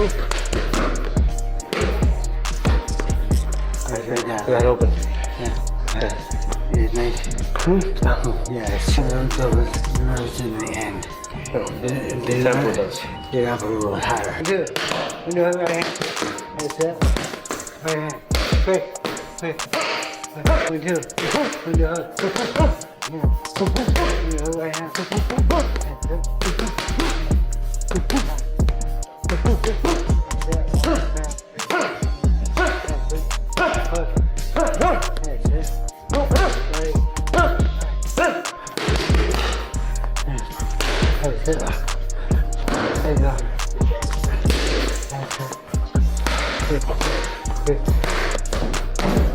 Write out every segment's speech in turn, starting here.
Right now. That open. Yeah. Yeah, nice. Yeah, nerves in the end. Tempo does. Get up a little higher. Do it. Do it right hand. That's it. Right hand. Quick. Quick. 1, 2. 1, 2. Right hand. That's it. There you go. That's it. Good. Good.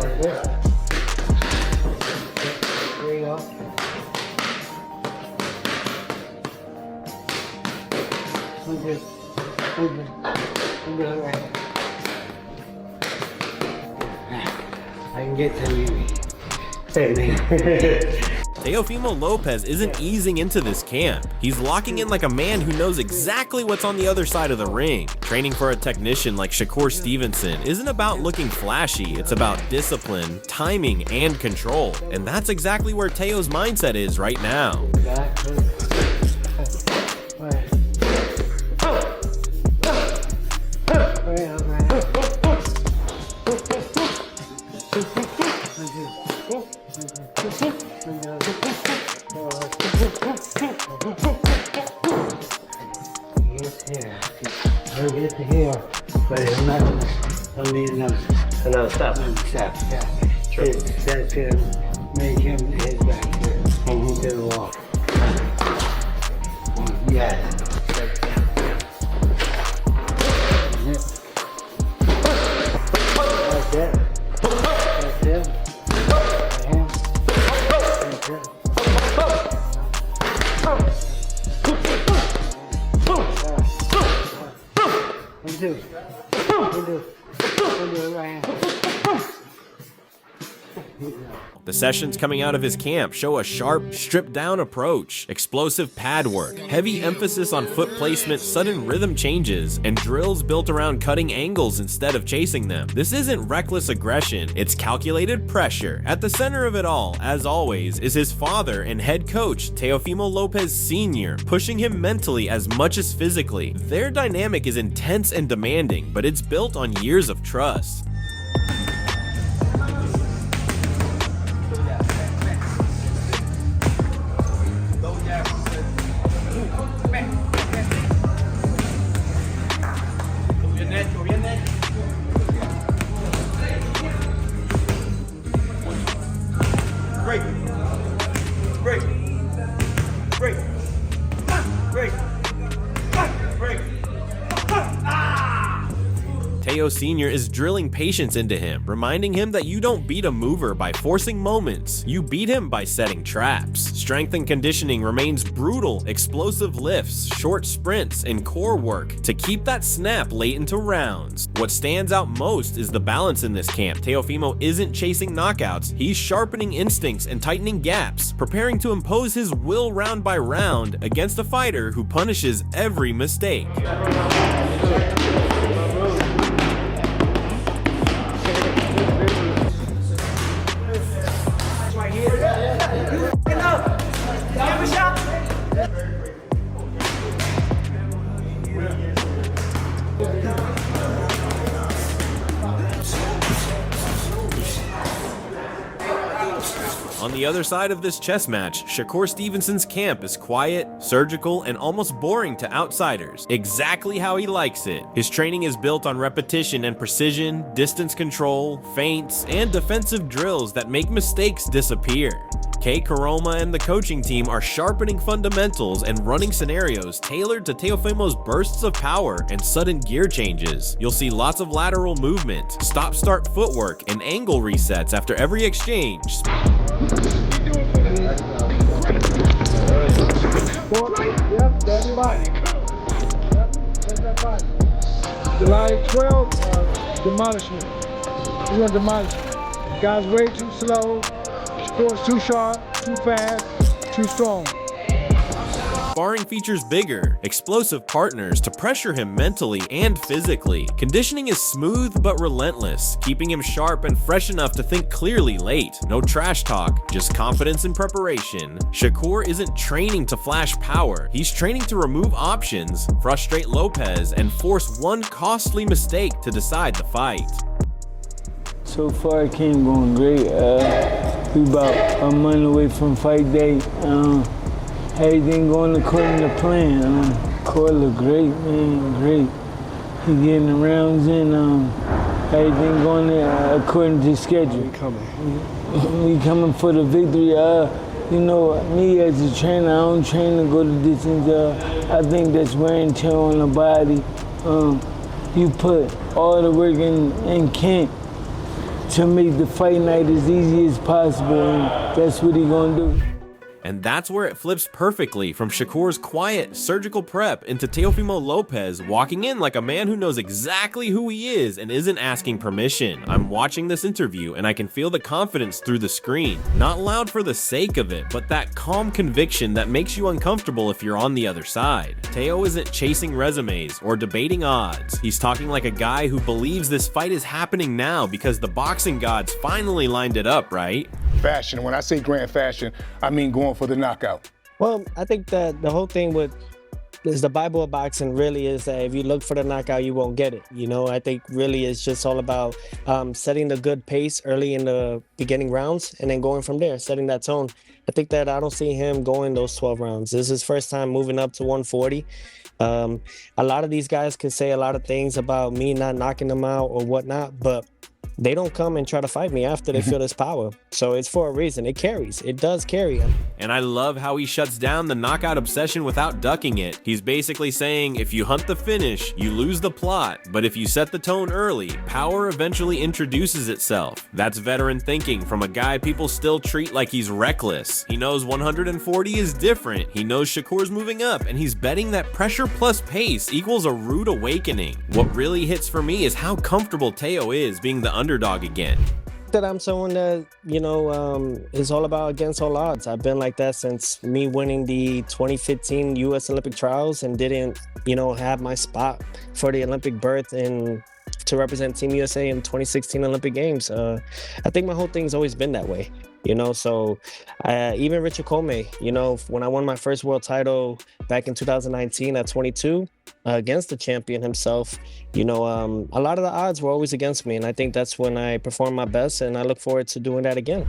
Like this. There you go. Good. Good. Right. I can get to you. Teofimo Lopez isn't easing into this camp. He's locking in like a man who knows exactly what's on the other side of the ring. Training for a technician like Shakur Stevenson isn't about looking flashy, it's about discipline, timing, and control. And that's exactly where Teo's mindset is right now. Get to here, but it's not. Don't need another step. Step. Yeah. Sure. That's gonna make him head back here to the wall. Yeah. That's it. That's it. The sessions coming out of his camp show a sharp, stripped-down approach, explosive pad work, heavy emphasis on foot placement, sudden rhythm changes, and drills built around cutting angles instead of chasing them. This isn't reckless aggression, it's calculated pressure. At the center of it all, as always, is his father and head coach, Teófimo López Sr., pushing him mentally as much as physically. Their dynamic is intense and demanding, but it's built on years of trust. Teo Sr. is drilling patience into him, reminding him that you don't beat a mover by forcing moments, you beat him by setting traps. Strength and conditioning remains brutal, explosive lifts, short sprints, and core work to keep that snap late into rounds. What stands out most is the balance in this camp. Teofimo isn't chasing knockouts, he's sharpening instincts and tightening gaps, preparing to impose his will round by round against a fighter who punishes every mistake. On the other side of this chess match, Shakur Stevenson's camp is quiet, surgical, and almost boring to outsiders. Exactly how he likes it. His training is built on repetition and precision, distance control, feints, and defensive drills that make mistakes disappear. Kay Karoma and the coaching team are sharpening fundamentals and running scenarios tailored to Teofimo's bursts of power and sudden gear changes. You'll see lots of lateral movement, stop-start footwork, and angle resets after every exchange. July 12th, demolishment. We're gonna demolish it. The guy's way too slow. Sport's too sharp, too fast, too strong. sparring features bigger, explosive partners to pressure him mentally and physically. Conditioning is smooth but relentless, keeping him sharp and fresh enough to think clearly late. No trash talk, just confidence and preparation. Shakur isn't training to flash power, he's training to remove options, frustrate Lopez, and force one costly mistake to decide the fight. So far, it came going great. We about a month away from fight day. Everything going according to plan. Court look great, man, great. He getting the rounds in. Everything going according to schedule. We coming for the victory. You know, me as a trainer, I don't train to go the distance. I think that's wear and tear on the body. You put all the work in camp to make the fight night as easy as possible, and that's what he gonna do. And that's where it flips perfectly from Shakur's quiet, surgical prep into Teofimo Lopez walking in like a man who knows exactly who he is and isn't asking permission. I'm watching this interview and I can feel the confidence through the screen. Not loud for the sake of it, but that calm conviction that makes you uncomfortable if you're on the other side. Teo isn't chasing resumes or debating odds. He's talking like a guy who believes this fight is happening now because the boxing gods finally lined it up, right? Fashion. When I say grand fashion, I mean going for the knockout. Well, I think that the whole thing with the Bible of boxing really is that if you look for the knockout, you won't get it. You know, I think really it's just all about setting the good pace early in the beginning rounds and then going from there, setting that tone. I think that I don't see him going those 12 rounds. This is his first time moving up to 140. A lot of these guys can say a lot of things about me not knocking them out or whatnot, but they don't come and try to fight me after they feel this power. So it's for a reason. It carries. It does carry. And I love how he shuts down the knockout obsession without ducking it. He's basically saying if you hunt the finish, you lose the plot. But if you set the tone early, power eventually introduces itself. That's veteran thinking from a guy people still treat like he's reckless. He knows 140 is different. He knows Shakur's moving up, and he's betting that pressure plus pace equals a rude awakening. What really hits for me is how comfortable Teo is being the underdog again. That I'm someone that, you know, is all about against all odds. I've been like that since me winning the 2015 U.S. Olympic trials and didn't, you know, have my spot for the Olympic berth and to represent Team USA in 2016 Olympic Games. I think my whole thing's always been that way, you know. So even Richard Comey, you know, when I won my first world title back in 2019 at 22 against the champion himself, you know, a lot of the odds were always against me, and I think that's when I performed my best, and I look forward to doing that again.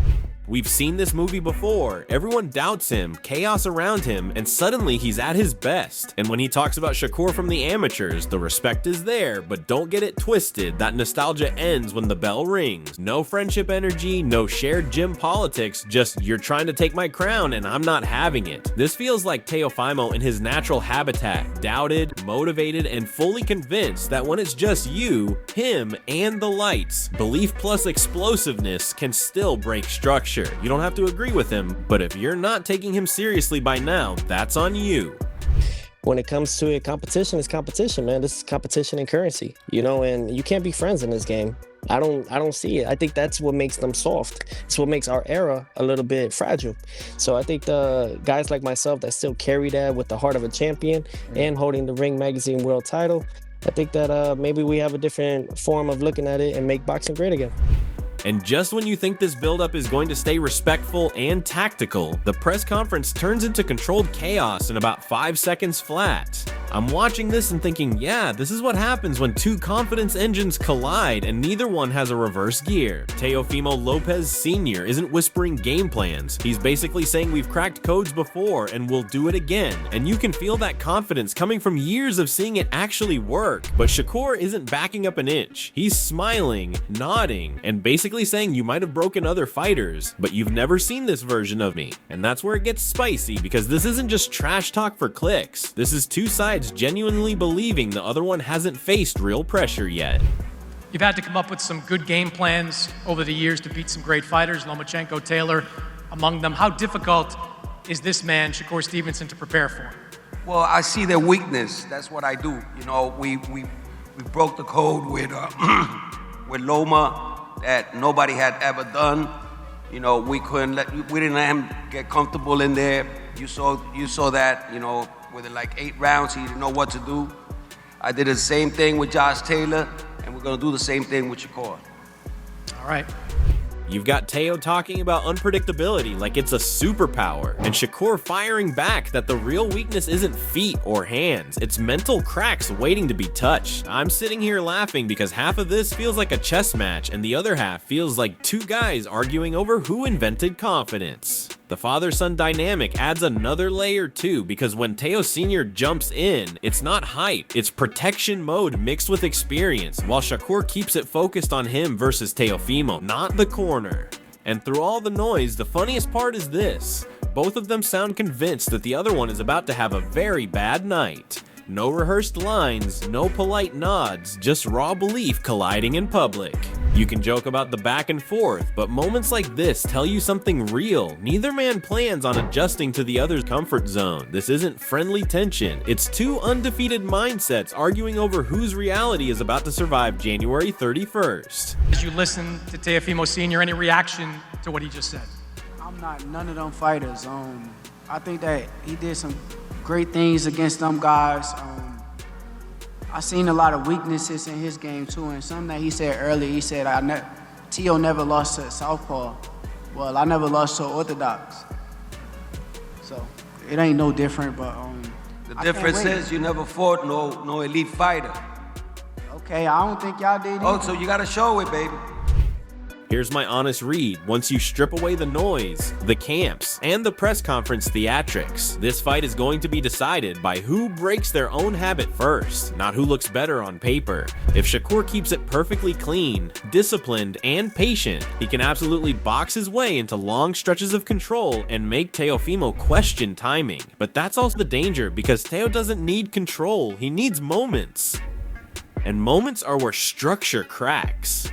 We've seen this movie before. Everyone doubts him, chaos around him, and suddenly he's at his best. And when he talks about Shakur from the amateurs, the respect is there, but don't get it twisted. That nostalgia ends when the bell rings. No friendship energy, no shared gym politics, just you're trying to take my crown and I'm not having it. This feels like Teofimo in his natural habitat, doubted, motivated, and fully convinced that when it's just you, him, and the lights, belief plus explosiveness can still break structure. You don't have to agree with him, but if you're not taking him seriously by now, that's on you. When it comes to a competition, it's competition, man. This is competition and currency, you know, and you can't be friends in this game. I don't see it. I think that's what makes them soft. It's what makes our era a little bit fragile. So I think the guys like myself that still carry that with the heart of a champion and holding the Ring Magazine world title, I think that maybe we have a different form of looking at it and make boxing great again. And just when you think this buildup is going to stay respectful and tactical, the press conference turns into controlled chaos in about 5 seconds flat. I'm watching this and thinking, yeah, this is what happens when two confidence engines collide and neither one has a reverse gear. Teofimo Lopez Sr. isn't whispering game plans. He's basically saying we've cracked codes before and we'll do it again. And you can feel that confidence coming from years of seeing it actually work. But Shakur isn't backing up an inch. He's smiling, nodding, and basically saying you might have broken other fighters, but you've never seen this version of me. And that's where it gets spicy, because this isn't just trash talk for clicks. This is two sides genuinely believing the other one hasn't faced real pressure yet. You've had to come up with some good game plans over the years to beat some great fighters, Lomachenko, Taylor, among them. How difficult is this man, Shakur Stevenson, to prepare for? Well, I see their weakness. That's what I do. You know, we broke the code with with Loma that nobody had ever done. You know, we didn't let him get comfortable in there. You saw that, you know, with like 8 rounds, he didn't know what to do. I did the same thing with Josh Taylor, and we're gonna do the same thing with Shakur. All right. You've got Teo talking about unpredictability like it's a superpower, and Shakur firing back that the real weakness isn't feet or hands, it's mental cracks waiting to be touched. I'm sitting here laughing because half of this feels like a chess match and the other half feels like 2 guys arguing over who invented confidence. The father-son dynamic adds another layer too, because when Teo Sr. jumps in, it's not hype, it's protection mode mixed with experience, while Shakur keeps it focused on him versus Teofimo, not the corner. And through all the noise, the funniest part is this: both of them sound convinced that the other one is about to have a very bad night. No rehearsed lines, no polite nods, just raw belief colliding in public. You can joke about the back and forth, but moments like this tell you something real. Neither man plans on adjusting to the other's comfort zone. This isn't friendly tension. It's 2 undefeated mindsets arguing over whose reality is about to survive January 31st. As you listen to Teofimo Sr., any reaction to what he just said? I'm not none of them fighters. I think that he did some great things against them guys. I seen a lot of weaknesses in his game too, and something that he said earlier, he said, Teo never lost to Southpaw. Well, I never lost to Orthodox. So it ain't no different, but the difference is you never fought no elite fighter. Okay, I don't think y'all did either. Oh, so you gotta show it, baby. Here's my honest read. Once you strip away the noise, the camps, and the press conference theatrics, this fight is going to be decided by who breaks their own habit first, not who looks better on paper. If Shakur keeps it perfectly clean, disciplined, and patient, he can absolutely box his way into long stretches of control and make Teofimo question timing. But that's also the danger, because Teo doesn't need control, he needs moments. And moments are where structure cracks.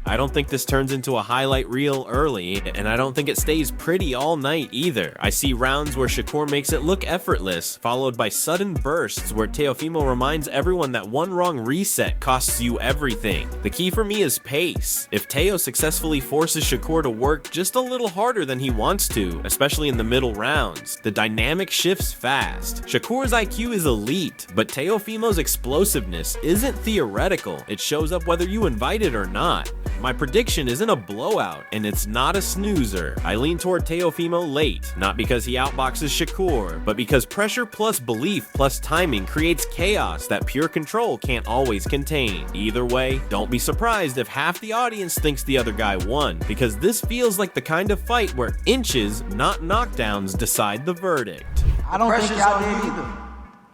I don't think this turns into a highlight reel early, and I don't think it stays pretty all night either. I see rounds where Shakur makes it look effortless, followed by sudden bursts where Teofimo reminds everyone that one wrong reset costs you everything. The key for me is pace. If Teo successfully forces Shakur to work just a little harder than he wants to, especially in the middle rounds, the dynamic shifts fast. Shakur's IQ is elite, but Teofimo's explosiveness isn't theoretical. It shows up whether you invite it or not. My prediction isn't a blowout, and it's not a snoozer. I lean toward Teofimo late, not because he outboxes Shakur, but because pressure plus belief plus timing creates chaos that pure control can't always contain. Either way, don't be surprised if half the audience thinks the other guy won, because this feels like the kind of fight where inches, not knockdowns, decide the verdict. I don't think y'all did either.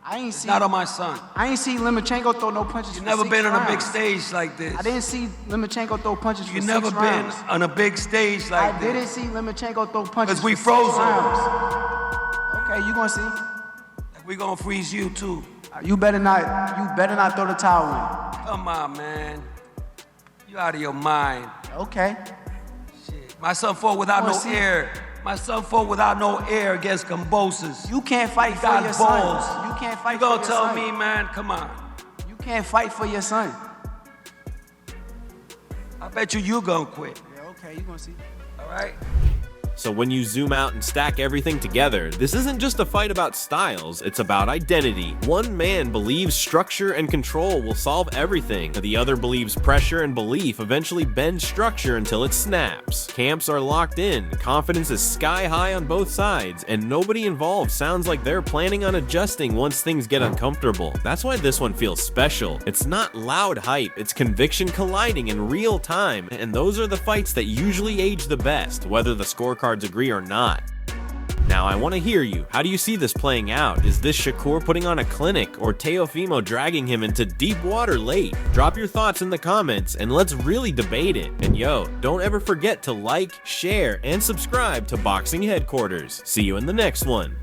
I ain't see. Not on my son. I ain't see Lomachenko throw no punches. You never been on a big stage like this. I didn't see Lomachenko throw punches for 6 rounds. You never been on a big stage like this. I didn't see Lomachenko throw punches. Because we for 6 froze rounds. Okay, you gonna see. We gonna freeze you too. You better not throw the towel in. Come on, man. You out of your mind. Okay. Shit. My son fought without no air. My son fought without no air against Cambosos. You can't fight for your son. You can't fight for your son. You gonna tell me, man? Come on. You can't fight for your son. I bet you gonna quit. Yeah, okay, you gonna see. All right? So when you zoom out and stack everything together, this isn't just a fight about styles, it's about identity. One man believes structure and control will solve everything. The other believes pressure and belief eventually bend structure until it snaps. Camps are locked in, confidence is sky high on both sides, and nobody involved sounds like they're planning on adjusting once things get uncomfortable. That's why this one feels special. It's not loud hype, it's conviction colliding in real time, and those are the fights that usually age the best, whether the scorecard agree or not. Now I want to hear you. How do you see this playing out? Is this Shakur putting on a clinic or Teofimo dragging him into deep water late? Drop your thoughts in the comments and let's really debate it. And yo, don't ever forget to like, share, and subscribe to Boxing Headquarters. See you in the next one.